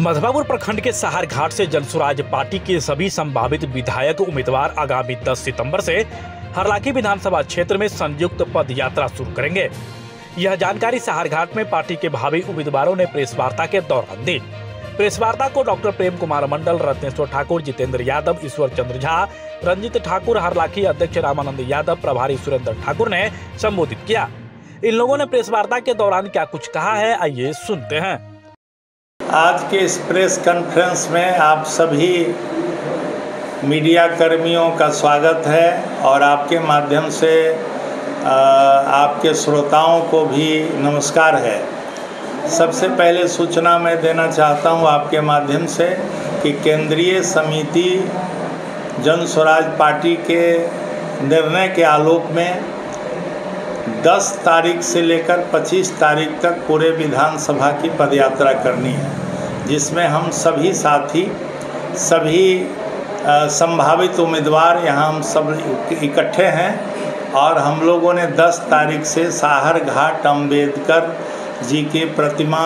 मधवापुर प्रखंड के सहार घाट से जनसुराज पार्टी के सभी संभावित विधायक उम्मीदवार आगामी 10 सितंबर से हरलाखी विधानसभा क्षेत्र में संयुक्त पद यात्रा शुरू करेंगे। यह जानकारी सहार घाट में पार्टी के भावी उम्मीदवारों ने प्रेस वार्ता के दौरान दी। प्रेस वार्ता को डॉक्टर प्रेम कुमार मंडल, रत्नेश्वर ठाकुर, जितेंद्र यादव, ईश्वर चंद्र झा, रंजित ठाकुर, हरलाखी अध्यक्ष रामानंद यादव, प्रभारी सुरेंद्र ठाकुर ने संबोधित किया। इन लोगों ने प्रेस वार्ता के दौरान क्या कुछ कहा है, आइए सुनते हैं। आज के इस प्रेस कॉन्फ्रेंस में आप सभी मीडिया कर्मियों का स्वागत है और आपके माध्यम से आपके श्रोताओं को भी नमस्कार है। सबसे पहले सूचना मैं देना चाहता हूं आपके माध्यम से कि केंद्रीय समिति जनसुराज पार्टी के निर्णय के आलोक में 10 तारीख से लेकर 25 तारीख तक पूरे विधानसभा की पदयात्रा करनी है, जिसमें हम सभी साथी, सभी संभावित उम्मीदवार यहाँ हम सब इकट्ठे हैं और हम लोगों ने 10 तारीख से सहार घाट अम्बेडकर जी की प्रतिमा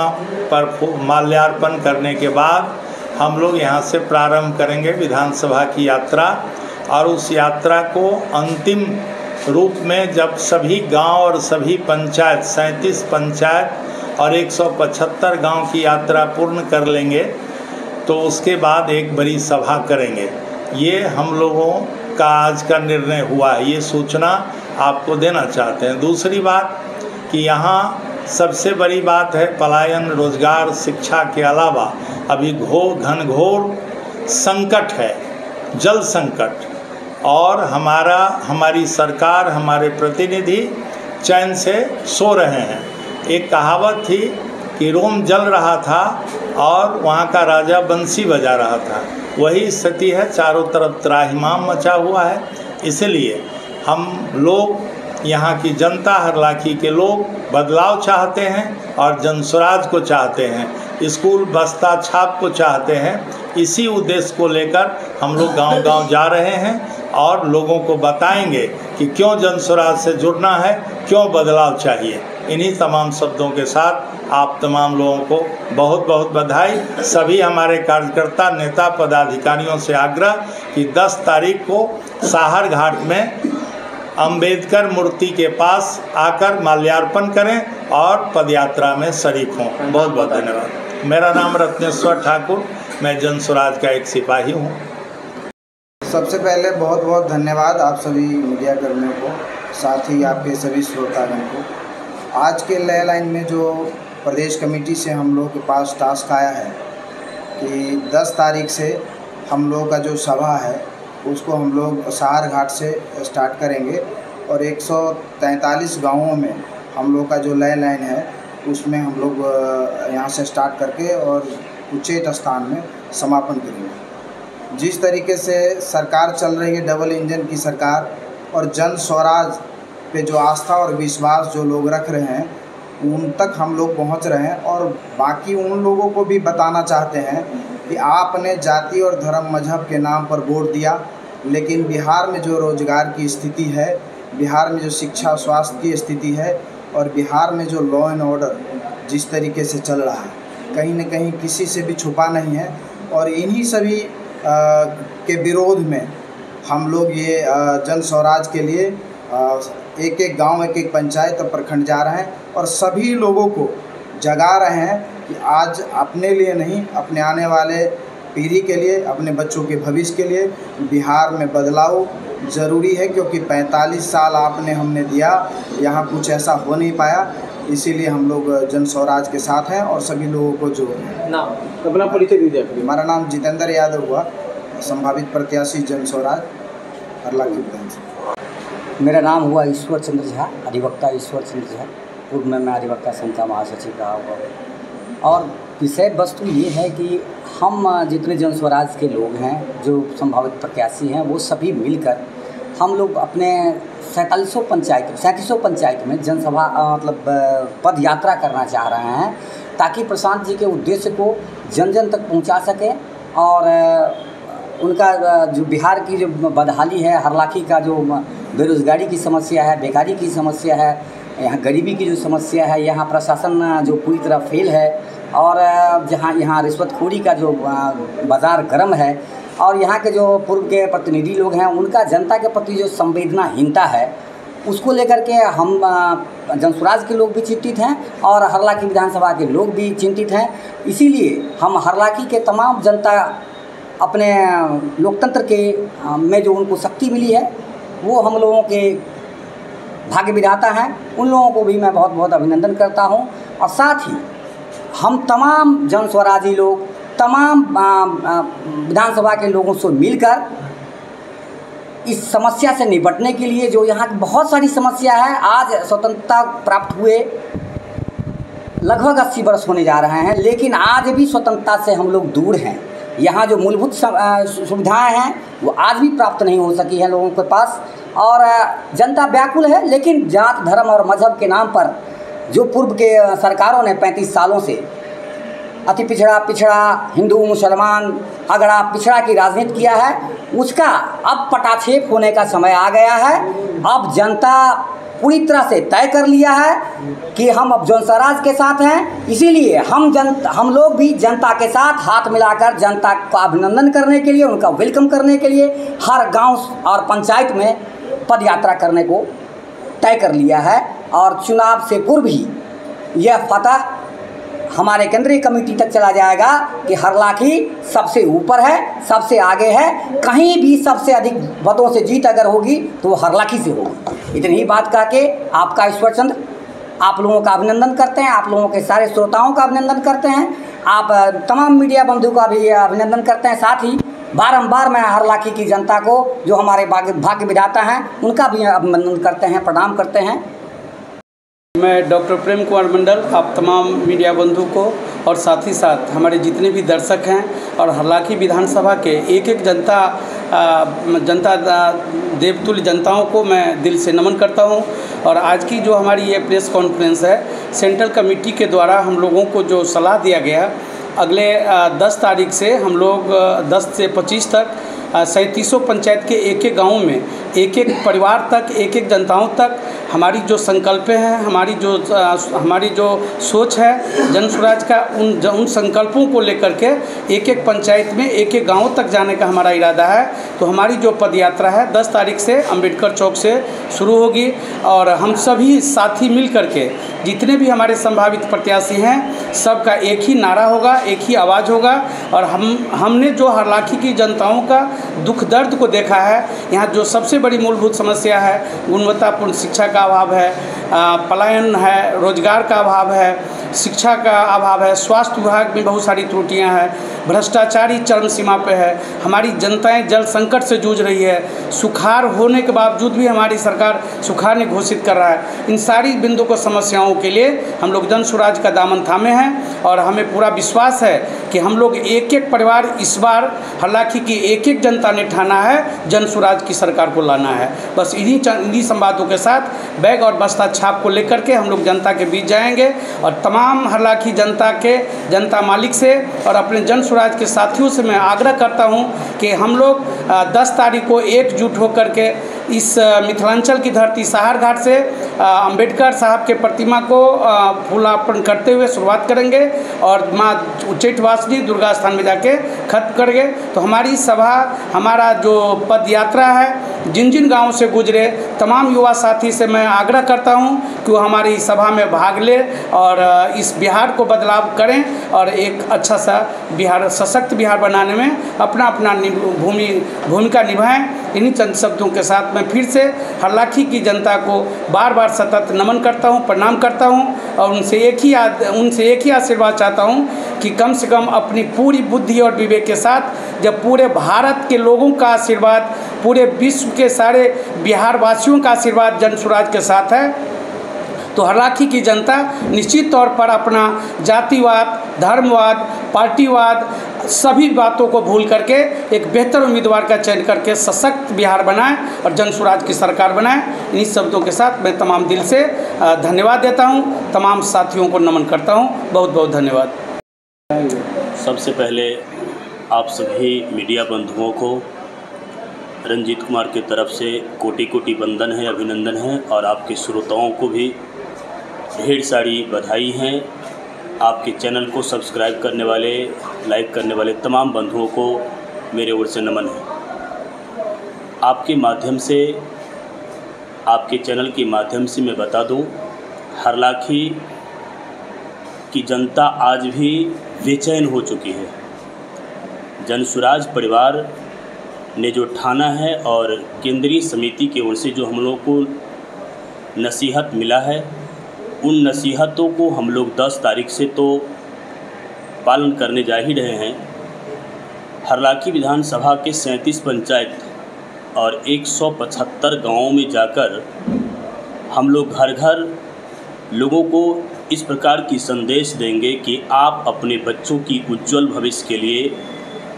पर माल्यार्पण करने के बाद हम लोग यहाँ से प्रारंभ करेंगे विधानसभा की यात्रा। और उस यात्रा को अंतिम रूप में जब सभी गांव और सभी पंचायत 37 पंचायत और 175 गांव की यात्रा पूर्ण कर लेंगे तो उसके बाद एक बड़ी सभा करेंगे। ये हम लोगों का आज का निर्णय हुआ है, ये सूचना आपको देना चाहते हैं। दूसरी बात कि यहाँ सबसे बड़ी बात है पलायन, रोजगार, शिक्षा के अलावा अभी घनघोर संकट है, जल संकट, और हमारी सरकार, हमारे प्रतिनिधि चैन से सो रहे हैं। एक कहावत थी कि रोम जल रहा था और वहाँ का राजा बंसी बजा रहा था, वही स्थिति है, चारों तरफ त्राहिमाम मचा हुआ है। इसलिए हम लोग, यहाँ की जनता, हरलाखी के लोग बदलाव चाहते हैं और जनसुराज को चाहते हैं, स्कूल बस्ता छाप को चाहते हैं। इसी उद्देश्य को लेकर हम लोग गांव-गांव जा रहे हैं और लोगों को बताएंगे कि क्यों जनसुराज से जुड़ना है, क्यों बदलाव चाहिए। इन्हीं तमाम शब्दों के साथ आप तमाम लोगों को बहुत बहुत बधाई। सभी हमारे कार्यकर्ता, नेता, पदाधिकारियों से आग्रह कि 10 तारीख को सहार घाट में अंबेडकर मूर्ति के पास आकर माल्यार्पण करें और पदयात्रा में शरीक हों। बहुत बहुत धन्यवाद। मेरा नाम रत्नेश्वर ठाकुर, मैं जनसुराज का एक सिपाही हूँ। सबसे पहले बहुत बहुत धन्यवाद आप सभी मीडिया कर्मियों को, साथ ही आपके सभी श्रोतागण को। आज के लय लाइन में जो प्रदेश कमेटी से हम लोगों के पास टास्क आया है कि 10 तारीख से हम लोगों का जो सभा है उसको हम लोग सहार घाट से स्टार्ट करेंगे और 143 गांवों में हम लोग का जो लय लाइन है उसमें हम लोग यहाँ से स्टार्ट करके और उच्चेत स्थान में समापन करेंगे। जिस तरीके से सरकार चल रही है, डबल इंजन की सरकार, और जन स्वराज पे जो आस्था और विश्वास जो लोग रख रहे हैं उन तक हम लोग पहुंच रहे हैं। और बाकी उन लोगों को भी बताना चाहते हैं कि आपने जाति और धर्म मजहब के नाम पर वोट दिया, लेकिन बिहार में जो रोजगार की स्थिति है, बिहार में जो शिक्षा स्वास्थ्य की स्थिति है और बिहार में जो लॉ एंड ऑर्डर जिस तरीके से चल रहा है, कहीं न कहीं किसी से भी छुपा नहीं है। और इन्हीं सभी के विरोध में हम लोग ये जन स्वराज के लिए एक एक गांव, एक एक पंचायत और प्रखंड जा रहे हैं और सभी लोगों को जगा रहे हैं कि आज अपने लिए नहीं, अपने आने वाले पीढ़ी के लिए, अपने बच्चों के भविष्य के लिए बिहार में बदलाव ज़रूरी है। क्योंकि 45 साल आपने हमने दिया, यहाँ कुछ ऐसा हो नहीं पाया, इसीलिए हम लोग जन स्वराज के साथ हैं और सभी लोगों को जोड़ रहे हैं। अपना परिचय दीजिए। हमारा नाम जितेंद्र यादव हुआ, संभावित प्रत्याशी जन स्वराज हरलाखी विधानसभा। मेरा नाम हुआ ईश्वर चंद्र झा, अधिवक्ता ईश्वर चंद्र झा। पूर्व में मैं अधिवक्ता संघ का महासचिव रहा हुआ। और विषय वस्तु ये है कि हम जितने जन स्वराज के लोग हैं, जो संभावित प्रत्याशी हैं, वो सभी मिलकर हम लोग अपने 3700 पंचायत में जनसभा मतलब पद यात्रा करना चाह रहे हैं, ताकि प्रशांत जी के उद्देश्य को जन जन तक पहुंचा सकें और उनका जो बिहार की जो बदहाली है, हरलाखी का जो बेरोज़गारी की समस्या है, बेकारी की समस्या है, यहाँ गरीबी की जो समस्या है, यहाँ प्रशासन जो पूरी तरह फेल है, और जहाँ यहाँ रिश्वतखोरी का जो बाज़ार गर्म है और यहाँ के जो पूर्व के प्रतिनिधि लोग हैं उनका जनता के प्रति जो संवेदनाहीनता है उसको लेकर के हम जनसुराज के लोग भी चिंतित हैं और हरलाखी विधानसभा के लोग भी चिंतित हैं। इसीलिए हम हरलाखी के तमाम जनता अपने लोकतंत्र के में जो उनको शक्ति मिली है वो हम लोगों के भाग्य विधाता हैं, उन लोगों को भी मैं बहुत बहुत अभिनंदन करता हूं। और साथ ही हम तमाम जनस्वराजी लोग तमाम विधानसभा के लोगों से मिलकर इस समस्या से निपटने के लिए, जो यहाँ की बहुत सारी समस्या है, आज स्वतंत्रता प्राप्त हुए लगभग 80 वर्ष होने जा रहे हैं, लेकिन आज भी स्वतंत्रता से हम लोग दूर हैं। यहाँ जो मूलभूत सुविधाएं हैं वो आज भी प्राप्त नहीं हो सकी हैं लोगों के पास और जनता व्याकुल है। लेकिन जात धर्म और मजहब के नाम पर जो पूर्व के सरकारों ने 35 सालों से अति पिछड़ा हिंदू मुसलमान अगड़ा पिछड़ा की राजनीति किया है, उसका अब पटाक्षेप होने का समय आ गया है। अब जनता पूरी तरह से तय कर लिया है कि हम अब जनस्वराज के साथ हैं। इसीलिए हम लोग भी जनता के साथ हाथ मिलाकर जनता का अभिनंदन करने के लिए, उनका वेलकम करने के लिए हर गांव और पंचायत में पद यात्रा करने को तय कर लिया है। और चुनाव से पूर्व ही यह फतह हमारे केंद्रीय कमेटी तक चला जाएगा कि हरलाखी सबसे ऊपर है, सबसे आगे है। कहीं भी सबसे अधिक मतों से जीत अगर होगी तो वो हरलाखी से होगी। इतनी ही बात कह के आपका ईश्वर चंद्र आप लोगों का अभिनंदन करते हैं, आप लोगों के सारे श्रोताओं का अभिनंदन करते हैं, आप तमाम मीडिया बंधु का भी अभिनंदन करते हैं। साथ ही बारंबार मैं हरलाखी की जनता को जो हमारे भाग्य विधाता हैं उनका भी अभिनंदन करते हैं, प्रणाम करते हैं। मैं डॉक्टर प्रेम कुमार मंडल आप तमाम मीडिया बंधु को और साथ ही साथ हमारे जितने भी दर्शक हैं और हरलाखी विधानसभा के एक एक जनता देवतुल्य जनताओं को मैं दिल से नमन करता हूं। और आज की जो हमारी ये प्रेस कॉन्फ्रेंस है, सेंट्रल कमेटी के द्वारा हम लोगों को जो सलाह दिया गया, अगले 10 तारीख से हम लोग 10 से 25 तक 3700 पंचायत के एक एक गाँव में एक एक परिवार तक, एक एक जनताओं तक हमारी जो संकल्प हैं, हमारी जो सोच है जनस्वराज का, उन संकल्पों को लेकर के एक एक पंचायत में एक एक गाँव तक जाने का हमारा इरादा है। तो हमारी जो पद यात्रा है 10 तारीख से अम्बेडकर चौक से शुरू होगी और हम सभी साथी मिल करके जितने भी हमारे संभावित प्रत्याशी हैं सबका एक ही नारा होगा, एक ही आवाज़ होगा। और हमने जो हरलाखी की जनताओं का दुख दर्द को देखा है, यहाँ जो सबसे बड़ी मूलभूत समस्या है गुणवत्तापूर्ण शिक्षा का अभाव है, पलायन है, रोजगार का अभाव है, शिक्षा का अभाव है, स्वास्थ्य विभाग में बहुत सारी त्रुटियां हैं, भ्रष्टाचारी चरम सीमा पे है, हमारी जनताएं जल संकट से जूझ रही है, सुखाड़ होने के बावजूद भी हमारी सरकार सुखाड़ ने घोषित कर रहा है। इन सारी बिंदु को समस्याओं के लिए हम लोग जनस्वराज का दामन थामे हैं और हमें पूरा विश्वास है कि हम लोग एक एक परिवार इस बार हरलाखी की एक एक जनता ने ठाना है जनस्वराज की सरकार को लाना है। बस इन्हीं संवादों के साथ बैग और बस्ता छाप को लेकर के हम लोग जनता के बीच जाएंगे और तमाम हरलाखी जनता मालिक से और अपने जनस्वराज के साथियों से मैं आग्रह करता हूं कि हम लोग 10 तारीख को एकजुट होकर के इस मिथिलांचल की धरती सहार घाट से अंबेडकर साहब के प्रतिमा को फूलार्पण करते हुए शुरुआत करेंगे और माँ उच्चैठवासिनी दुर्गा स्थान में जाके खत्म करेंगे। तो हमारी सभा, हमारा जो पद यात्रा है, जिन जिन गाँवों से गुजरे तमाम युवा साथी से मैं आग्रह करता हूं कि वो हमारी सभा में भाग ले और इस बिहार को बदलाव करें और एक अच्छा सा बिहार, सशक्त बिहार बनाने में अपना भूमिका निभाएं। इन्हीं चंद शब्दों के साथ मैं फिर से हरलाखी की जनता को बार बार सतत नमन करता हूं, प्रणाम करता हूं और उनसे एक ही आशीर्वाद चाहता हूं कि कम से कम अपनी पूरी बुद्धि और विवेक के साथ, जब पूरे भारत के लोगों का आशीर्वाद, पूरे विश्व के सारे बिहार वासियों का आशीर्वाद जनस्वराज के साथ है, तो हरलाखी की जनता निश्चित तौर पर अपना जातिवाद, धर्मवाद, पार्टीवाद सभी बातों को भूल करके एक बेहतर उम्मीदवार का चयन करके सशक्त बिहार बनाए और जनस्वराज की सरकार बनाए। इन्हीं शब्दों के साथ मैं तमाम दिल से धन्यवाद देता हूं, तमाम साथियों को नमन करता हूं। बहुत बहुत धन्यवाद। सबसे पहले आप सभी मीडिया बंधुओं को रंजीत कुमार की तरफ से कोटि कोटि वंदन है, अभिनंदन है और आपके श्रोताओं को भी ढेर सारी बधाई हैं आपके चैनल को सब्सक्राइब करने वाले, लाइक करने वाले तमाम बंधुओं को मेरे ओर से नमन है। आपके माध्यम से, आपके चैनल के माध्यम से मैं बता दूं, हरलाखी की जनता आज भी बेचैन हो चुकी है। जनसुराज परिवार ने जो ठाना है और केंद्रीय समिति की ओर से जो हम लोगों को नसीहत मिला है, उन नसीहतों को हम लोग 10 तारीख से तो पालन करने जा ही रहे हैं। हरलाखी विधानसभा के 37 पंचायत और 175 गांवों में जाकर हम लोग घर घर लोगों को इस प्रकार की संदेश देंगे कि आप अपने बच्चों की उज्जवल भविष्य के लिए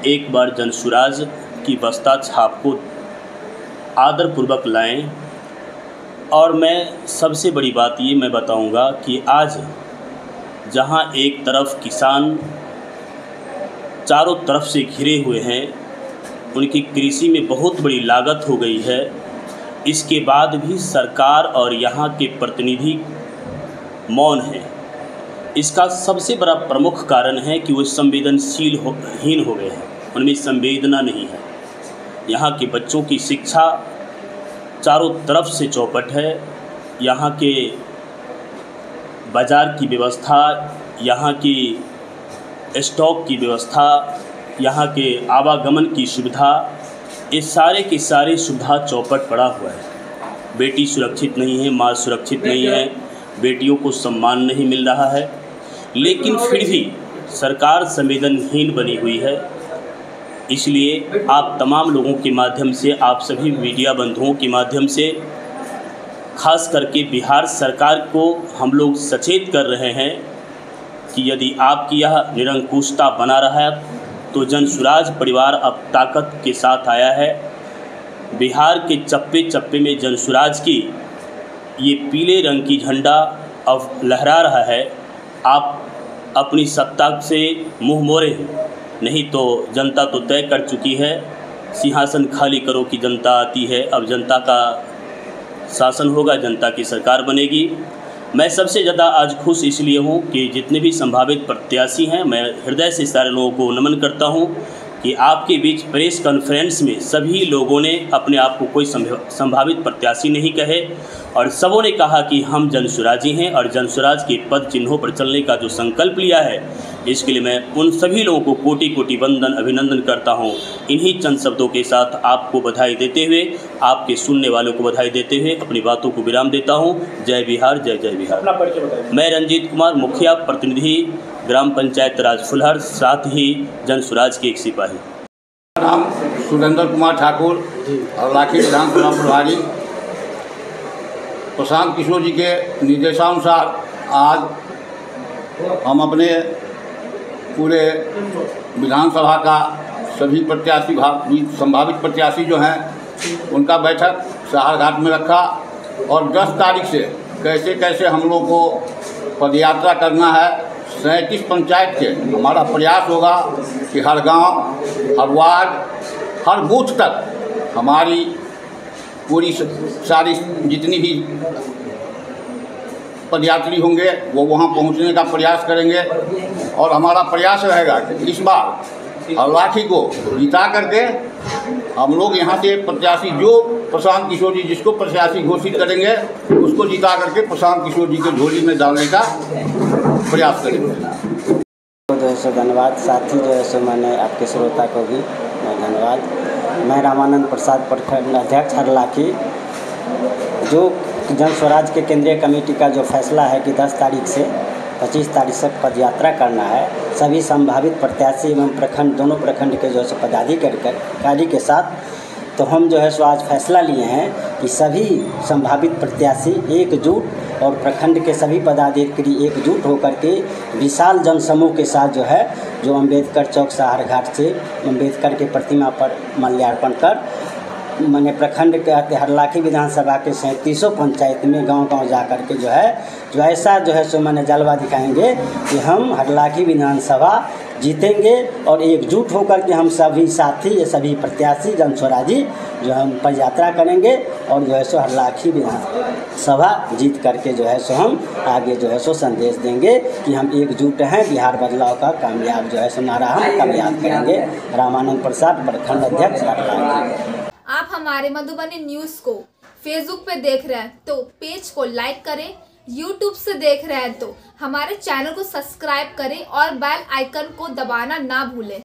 एक बार जनसुराज की बस्ता छाप को आदरपूर्वक लाएं। और मैं सबसे बड़ी बात ये मैं बताऊंगा कि आज जहां एक तरफ किसान चारों तरफ से घिरे हुए हैं, उनकी कृषि में बहुत बड़ी लागत हो गई है, इसके बाद भी सरकार और यहाँ के प्रतिनिधि मौन हैं। इसका सबसे बड़ा प्रमुख कारण है कि वो हीन हो गए हैं, उनमें संवेदना नहीं है। यहाँ के बच्चों की शिक्षा चारों तरफ से चौपट है। यहाँ के बाज़ार की व्यवस्था, यहाँ की स्टॉक की व्यवस्था, यहाँ के आवागमन की सुविधा, ये सारे की सारी सुविधा चौपट पड़ा हुआ है। बेटी सुरक्षित नहीं है, माँ सुरक्षित नहीं है, बेटियों को सम्मान नहीं मिल रहा है, लेकिन फिर भी सरकार संवेदनहीन बनी हुई है। इसलिए आप तमाम लोगों के माध्यम से, आप सभी मीडिया बंधुओं के माध्यम से, खास करके बिहार सरकार को हम लोग सचेत कर रहे हैं कि यदि आपकी यह निरंकुशता बना रहा है तो जनसुराज परिवार अब ताकत के साथ आया है। बिहार के चप्पे चप्पे में जनसुराज की ये पीले रंग की झंडा अब लहरा रहा है। आप अपनी सत्ता से मुँह मोड़े, नहीं तो जनता तो तय कर चुकी है, सिंहासन खाली करो कि जनता आती है। अब जनता का शासन होगा, जनता की सरकार बनेगी। मैं सबसे ज़्यादा आज खुश इसलिए हूँ कि जितने भी संभावित प्रत्याशी हैं, मैं हृदय से सारे लोगों को नमन करता हूँ कि आपके बीच प्रेस कॉन्फ्रेंस में सभी लोगों ने अपने आप को कोई संभावित प्रत्याशी नहीं कहे और सबों ने कहा कि हम जनसुराजी हैं और जनसुराज के पद चिन्हों पर चलने का जो संकल्प लिया है, इसके लिए मैं उन सभी लोगों को कोटि कोटि वंदन, अभिनंदन करता हूं। इन्हीं चंद शब्दों के साथ आपको बधाई देते हुए, आपके सुनने वालों को बधाई देते हुए अपनी बातों को विराम देता हूं। जय बिहार, जय जय बिहार। मैं रंजीत कुमार, मुखिया प्रतिनिधि, ग्राम पंचायत राज फुलहर, साथ ही जनसुराज के एक सिपाही। नाम सुरेंद्र कुमार ठाकुर, हरलाखी विधानसभा प्रभारी। प्रशांत किशोर जी के निर्देशानुसार आज हम अपने पूरे विधानसभा का सभी प्रत्याशी संभावित प्रत्याशी जो हैं उनका बैठक सहारघाट में रखा और 10 तारीख से कैसे कैसे हम लोग को पदयात्रा करना है। 37 पंचायत के हमारा प्रयास होगा कि हर गांव, हर वार्ड, हर बूथ तक हमारी पूरी सारी जितनी भी पदयात्री होंगे वो वहाँ पहुँचने का प्रयास करेंगे और हमारा प्रयास रहेगा कि इस बार हरलाखी को जिता करके हम लोग यहाँ से प्रत्याशी जो प्रशांत किशोर जी जिसको प्रत्याशी घोषित करेंगे उसको जिता करके प्रशांत किशोर जी के झोली में डालने का प्रयास करेंगे। जो है सो धन्यवाद। साथ ही जो है सो मैंने आपके श्रोता को भी धन्यवाद। मैं रामानंद प्रसाद, प्रखंड अध्यक्ष हरलाखी। जो जनस्वराज के केंद्रीय कमेटी का जो फैसला है कि 10 तारीख से 25 तारीख तक पदयात्रा करना है, सभी संभावित प्रत्याशी एवं प्रखंड, दोनों प्रखंड के जो है पदाधिकारी के साथ, तो हम जो है सो आज फैसला लिए हैं कि सभी संभावित प्रत्याशी एकजुट और प्रखंड के सभी पदाधिकारी एकजुट होकर के विशाल जनसमूह के साथ जो है, जो अम्बेडकर चौक सहारघाट से अम्बेडकर के प्रतिमा पर माल्यार्पण कर माने प्रखंड के हरलाखी विधानसभा के 37 पंचायत में गांव-गांव जा कर के जो ऐसा सो माने जलवा दिखाएंगे कि हम हरलाखी विधानसभा जीतेंगे और एकजुट होकर के हम सभी साथी ये सभी प्रत्याशी जन स्वराजी जो हम पदयात्रा करेंगे और सो हरलाखी विधानसभा जीत करके सो हम आगे सो संदेश देंगे कि हम एकजुट हैं। बिहार बदलाव का कामयाब सो नारा हम कामयाब करेंगे। रामानंद प्रसाद प्रखंड अध्यक्ष हरलाखी। आप हमारे मधुबनी न्यूज़ को फेसबुक पे देख रहे हैं तो पेज को लाइक करें, यूट्यूब से देख रहे हैं तो हमारे चैनल को सब्सक्राइब करें और बेल आइकन को दबाना ना भूलें।